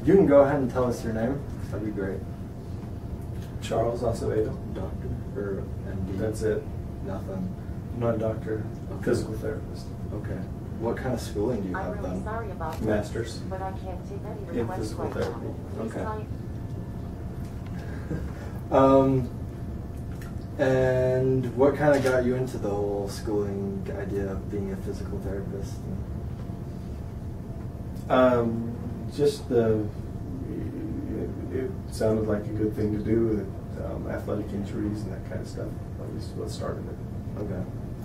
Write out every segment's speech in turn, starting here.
You can go ahead and tell us your name. That'd be great. Charles Acevedo. Doctor or MD? That's it. Nothing. I'm not a doctor, Okay. physical therapist. Okay. What kind of schooling do you have I'm really then? sorry about this, Master's but I can't take any in requests physical right therapy. now. Please Okay. try- And what kind of got you into the whole schooling idea of being a physical therapist? Just it sounded like a good thing to do with athletic injuries and that kind of stuff. At least what started it. Okay.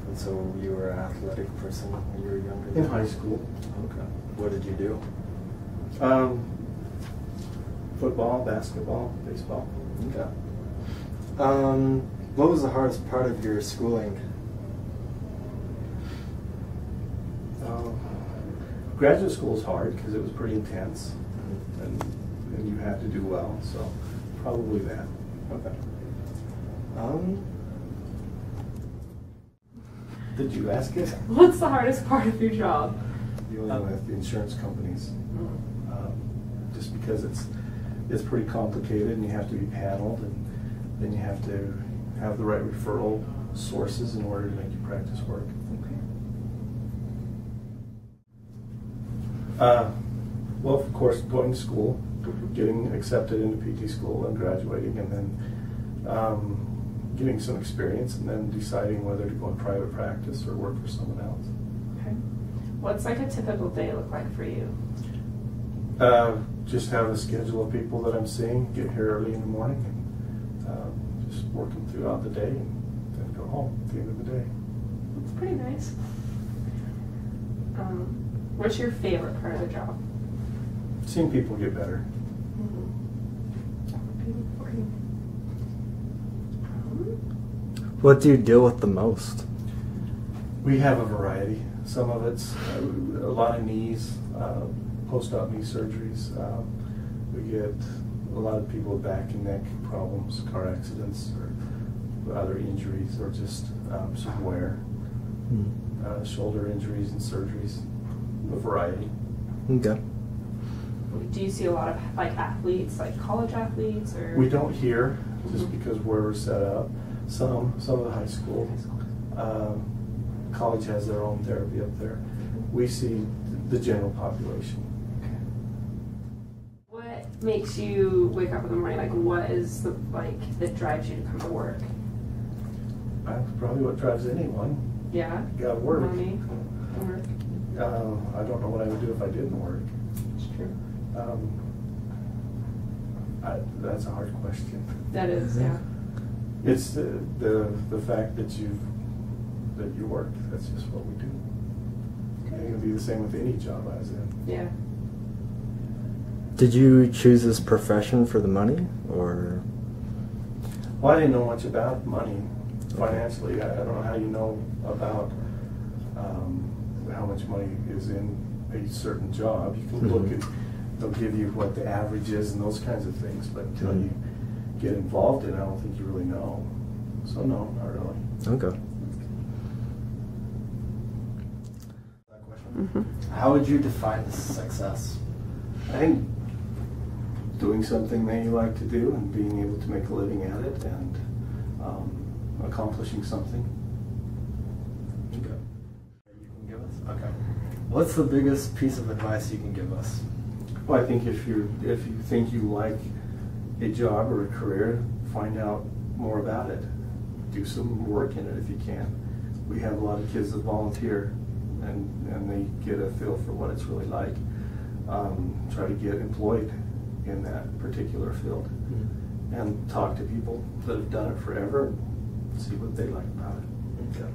And so you were an athletic person when you were younger? In high school. Okay. What did you do? Football, basketball, baseball. Okay. What was the hardest part of your schooling? Graduate school is hard because it was pretty intense, and you had to do well. So probably that. Okay. Did you ask it? What's the hardest part of your job? Dealing with the insurance companies, just because it's pretty complicated, and you have to be paneled, and then you have to have the right referral sources in order to make your practice work. Well, of course, going to school, getting accepted into PT school and graduating, and then getting some experience, and then deciding whether to go in private practice or work for someone else. Okay. What's like a typical day look like for you? Just have a schedule of people that I'm seeing, get here early in the morning, and just working throughout the day, and then go home at the end of the day. That's pretty nice. What's your favorite part of the job? Seeing people get better. What do you deal with the most? We have a variety. Some of it's a lot of knees, post-op knee surgeries. We get a lot of people with back and neck problems, car accidents, or other injuries, or just some wear, shoulder injuries and surgeries. A variety. Okay. Do you see a lot of like athletes, like college athletes, or? We don't here, just because where we're set up. Some of the high school, college has their own therapy up there. We see the general population. What makes you wake up in the morning? Like, what is the that drives you to come to work? That's probably what drives anyone. Yeah. You gotta work. Money. Work. I don't know what I would do if I didn't work. It's true. That's a hard question. That is, yeah. It's the fact that you work. That's just what we do. And it'll be the same with any job I was in. Yeah. Did you choose this profession for the money, or? Well, I didn't know much about money financially. I don't know how you know about how much money is in a certain job. You can look at, they'll give you what the average is and those kinds of things, but until you get involved in it, I don't think you really know. So no, not really. Okay. Mm-hmm. How would you define this success? I think doing something that you like to do and being able to make a living at it and accomplishing something. Okay. You can give us? Okay. What's the biggest piece of advice you can give us? Well, I think if you think you like a job or a career, find out more about it. Do some work in it if you can. We have a lot of kids that volunteer and they get a feel for what it's really like. Try to get employed in that particular field and talk to people that have done it forever and see what they like about it. Okay.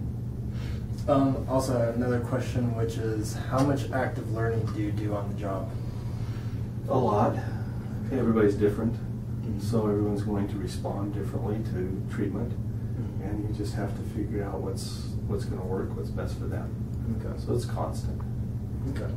Also, another question, which is, how much active learning do you do on the job? A lot. Everybody's different, so everyone's going to respond differently to treatment, and you just have to figure out what's going to work, what's best for them. Okay. So it's constant. Okay.